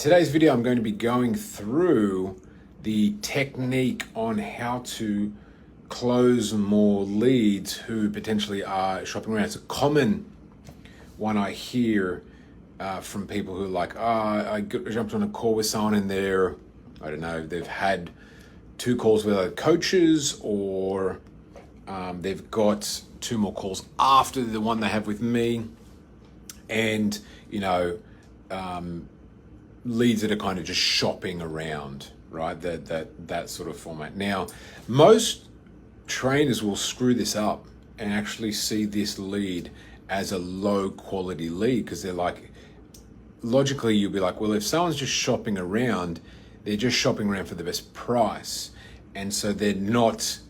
Today's video, I'm going to be going through the technique on how to close more leads who potentially are shopping around. It's a common one I hear from people who are like, I jumped on a call with someone and I don't know, they've had 2 calls with other coaches, or they've got 2 more calls after the one they have with me. And, leads that are kind of just shopping around, right? That sort of format. Now, most trainers will screw this up and actually see this lead as a low quality lead, because they're like, logically you'll be like, well, if someone's just shopping around, they're just shopping around for the best price. And so they're not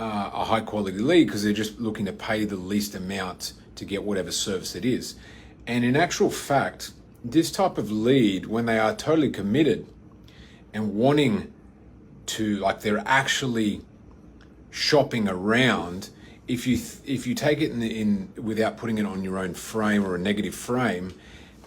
a high quality lead because they're just looking to pay the least amount to get whatever service it is. And in actual fact, this type of lead, when they are totally committed and wanting to, like, they're actually shopping around, if you take it in without putting it on your own frame or a negative frame,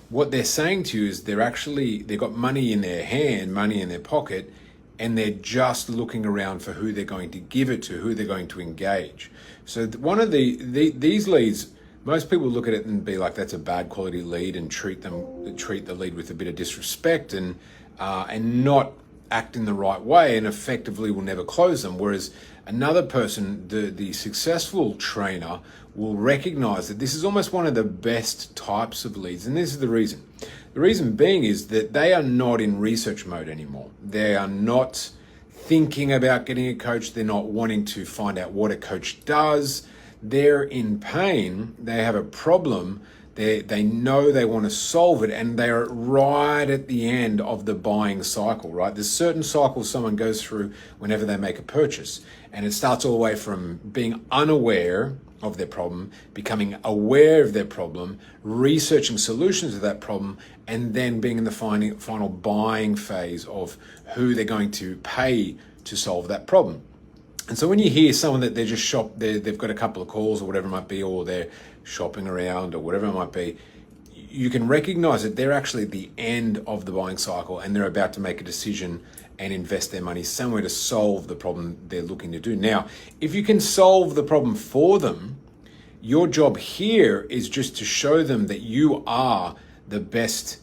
what they're saying to you is they've got money in their hand, money in their pocket, and they're just looking around for who they're going to give it to, who they're going to engage. So one of these leads, most people look at it and be like, that's a bad quality lead, and treat the lead with a bit of disrespect and not act in the right way, and effectively will never close them. Whereas another person, the successful trainer, will recognize that this is almost one of the best types of leads. And this is the reason. The reason being is that they are not in research mode anymore. They are not thinking about getting a coach. They're not wanting to find out what a coach does. They're in pain, they have a problem, they know they want to solve it, and they're right at the end of the buying cycle, right? There's certain cycles someone goes through whenever they make a purchase, and it starts all the way from being unaware of their problem, becoming aware of their problem, researching solutions to that problem, and then being in the final buying phase of who they're going to pay to solve that problem. And so when you hear someone that they've got a couple of calls or whatever it might be, or they're shopping around or whatever it might be, you can recognize that they're actually at the end of the buying cycle and they're about to make a decision and invest their money somewhere to solve the problem they're looking to do. Now, if you can solve the problem for them, your job here is just to show them that you are the best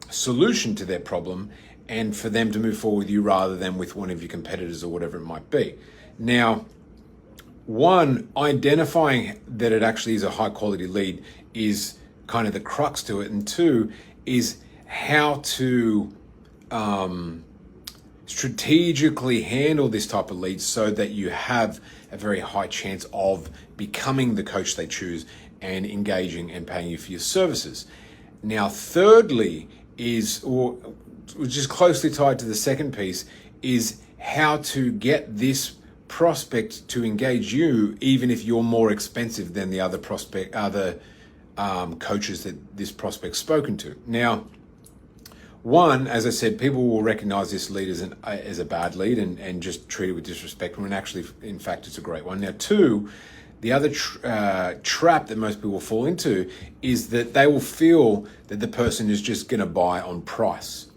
solution to their problem, and for them to move forward with you rather than with one of your competitors or whatever it might be. Now, one, identifying that it actually is a high quality lead is kind of the crux to it. And 2 is how to strategically handle this type of lead so that you have a very high chance of becoming the coach they choose and engaging and paying you for your services. Now, thirdly which is closely tied to the second piece, is how to get this prospect to engage you, even if you're more expensive than the other coaches that this prospect's spoken to. Now, one, as I said, people will recognize this lead as a bad lead and just treat it with disrespect, when actually, in fact, it's a great one. Now, 2, the other trap that most people fall into is that they will feel that the person is just going to buy on price.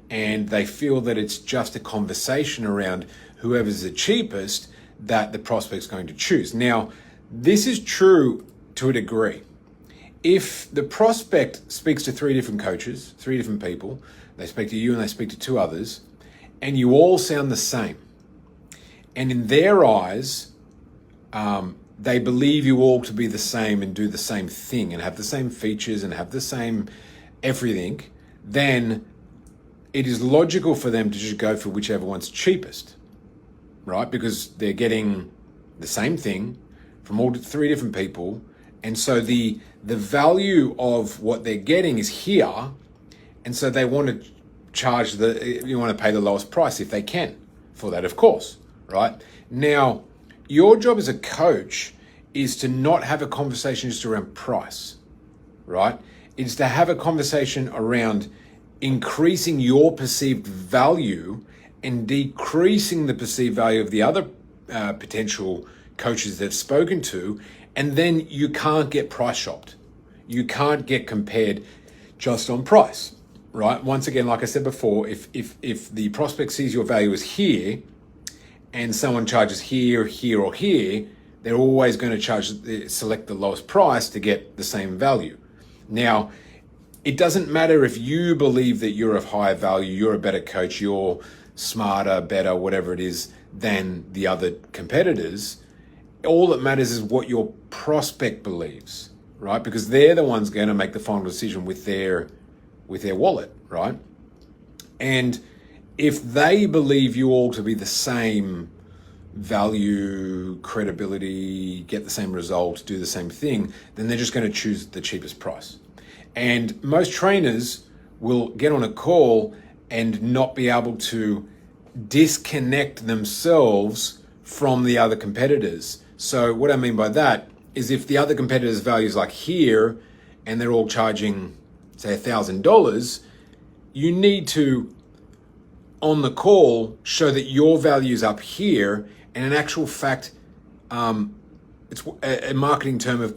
And they feel that it's just a conversation around whoever's the cheapest that the prospect's going to choose. Now, this is true to a degree. If the prospect speaks to 3 different coaches, 3 different people, they speak to you and they speak to 2 others, and you all sound the same, and in their eyes, they believe you all to be the same and do the same thing and have the same features and have the same everything, then it is logical for them to just go for whichever one's cheapest, right? Because they're getting the same thing from all 3 different people. And so the value of what they're getting is here. And so they want to you want to pay the lowest price if they can for that, of course, right? Now, your job as a coach is to not have a conversation just around price, right? It's to have a conversation around increasing your perceived value and decreasing the perceived value of the other potential coaches they've spoken to, and then you can't get price shopped. You can't get compared just on price, right? Once again, like I said before, if the prospect sees your value as here and someone charges here, here, or here, they're always going to select the lowest price to get the same value. Now, it doesn't matter if you believe that you're of higher value, you're a better coach, you're smarter, better, whatever it is, than the other competitors. All that matters is what your prospect believes, right? Because they're the ones going to make the final decision with their wallet, right? And if they believe you all to be the same value, credibility, get the same result, do the same thing, then they're just going to choose the cheapest price. And most trainers will get on a call and not be able to disconnect themselves from the other competitors. So what I mean by that is if the other competitors' value is like here and they're all charging, say, $1,000, you need to, on the call, show that your value is up here. And in actual fact, it's a marketing term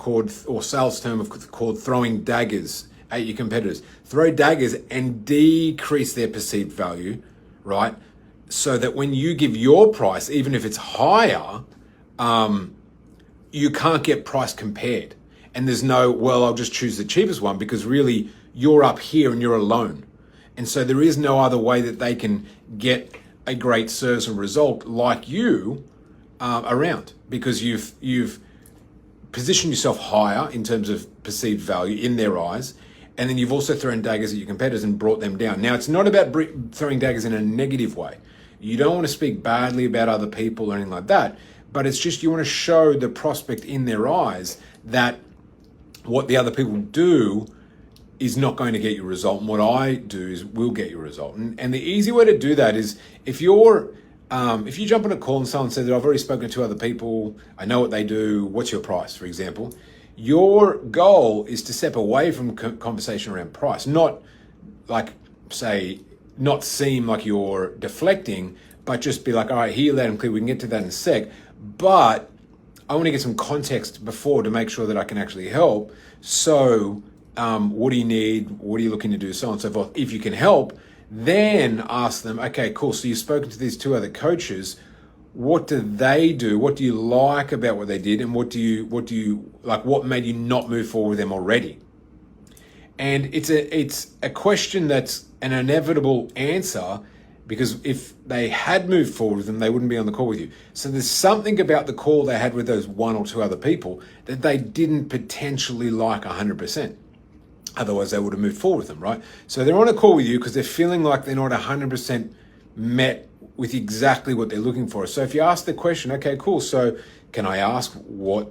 or sales term called throwing daggers at your competitors. Throw daggers and decrease their perceived value, right? So that when you give your price, even if it's higher, you can't get price compared. And there's no, well, I'll just choose the cheapest one, because really you're up here and you're alone. And so there is no other way that they can get a great service and result like you around, because you've positioned yourself higher in terms of perceived value in their eyes. And then you've also thrown daggers at your competitors and brought them down. Now, it's not about throwing daggers in a negative way. You don't want to speak badly about other people or anything like that, but it's just you want to show the prospect in their eyes that what the other people do is not going to get you a result, and what I do will get you a result. And the easy way to do that is if you jump on a call and someone says that I've already spoken to other people, I know what they do, what's your price, for example, your goal is to step away from conversation around price, not seem like you're deflecting, but just be like, all right, hear that and clear, we can get to that in a sec, but I want to get some context before to make sure that I can actually help. So what do you need? What are you looking to do? So on and so forth. If you can help, then ask them, okay, cool. So you've spoken to these two other coaches. What do they do? What do you like about what they did? And what made you not move forward with them already? And it's a question that's an inevitable answer, because if they had moved forward with them, they wouldn't be on the call with you. So there's something about the call they had with those one or two other people that they didn't potentially like 100%. Otherwise, they would have moved forward with them, right? So they're on a call with you because they're feeling like they're not 100% met with exactly what they're looking for. So if you ask the question, okay, cool. So can I ask what,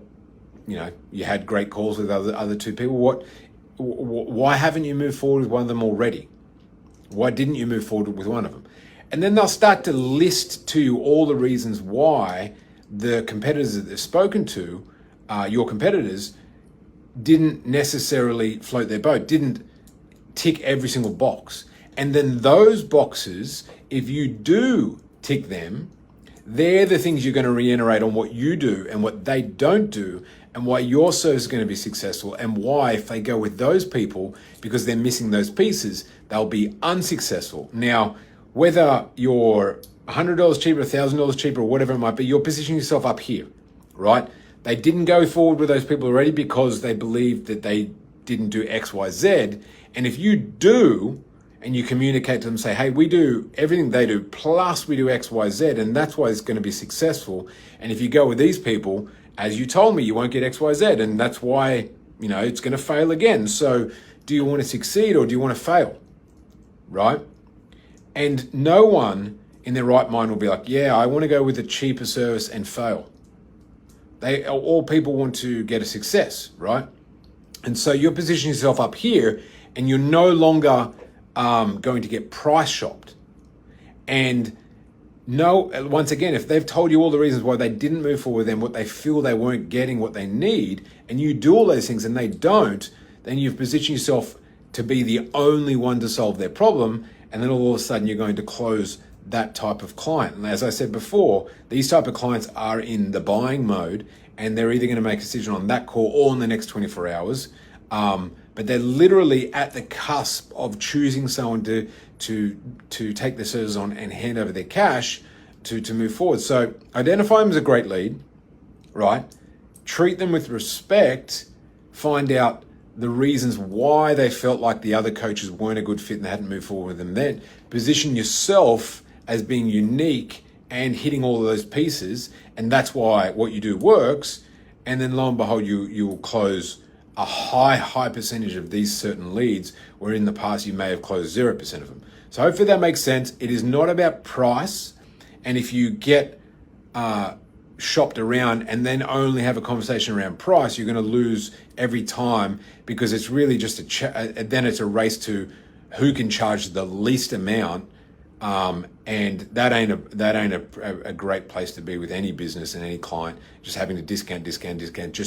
you had great calls with other two people. Why haven't you moved forward with one of them already? Why didn't you move forward with one of them? And then they'll start to list to you all the reasons why the competitors that they've spoken to, your competitors, didn't necessarily float their boat, didn't tick every single box. And then those boxes, if you do tick them, they're the things you're going to reiterate on what you do and what they don't do, and why your service is going to be successful, and why if they go with those people because they're missing those pieces, they'll be unsuccessful. Now, whether you're $100 cheaper, $1,000 cheaper, or whatever it might be, you're positioning yourself up here, right? They didn't go forward with those people already because they believed that they didn't do X, Y, Z. And if you do, and you communicate to them, say, hey, we do everything they do, plus we do X, Y, Z, and that's why it's going to be successful. And if you go with these people, as you told me, you won't get X, Y, Z, and that's why, it's going to fail again. So do you want to succeed or do you want to fail, right? And no one in their right mind will be like, yeah, I want to go with a cheaper service and fail. All people want to get a success, right? And so you're positioning yourself up here, and you're no longer going to get price shopped. And once again, if they've told you all the reasons why they didn't move forward with them, what they feel they weren't getting, what they need, and you do all those things and they don't, then you've positioned yourself to be the only one to solve their problem. And then all of a sudden you're going to close that type of client. And as I said before, these type of clients are in the buying mode, and they're either going to make a decision on that call or in the next 24 hours. But but they're literally at the cusp of choosing someone to take their services on and hand over their cash to move forward. So identify them as a great lead, right? Treat them with respect, find out the reasons why they felt like the other coaches weren't a good fit and they hadn't moved forward with them. Then position yourself as being unique and hitting all of those pieces, and that's why what you do works. And then lo and behold, you will close a high percentage of these certain leads, where in the past you may have closed 0% of them. So hopefully that makes sense. It is not about price, and if you get shopped around and then only have a conversation around price, you're going to lose every time, because it's really just then it's a race to who can charge the least amount. And that ain't a great place to be with any business and any client, just having to discount just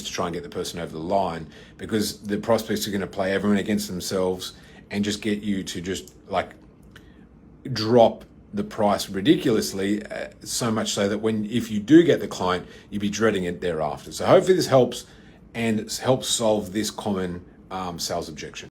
to try and get the person over the line, because the prospects are going to play everyone against themselves and just get you to just like drop the price ridiculously, so much so that if you do get the client, you'll be dreading it thereafter. So hopefully this helps and helps solve this common sales objection.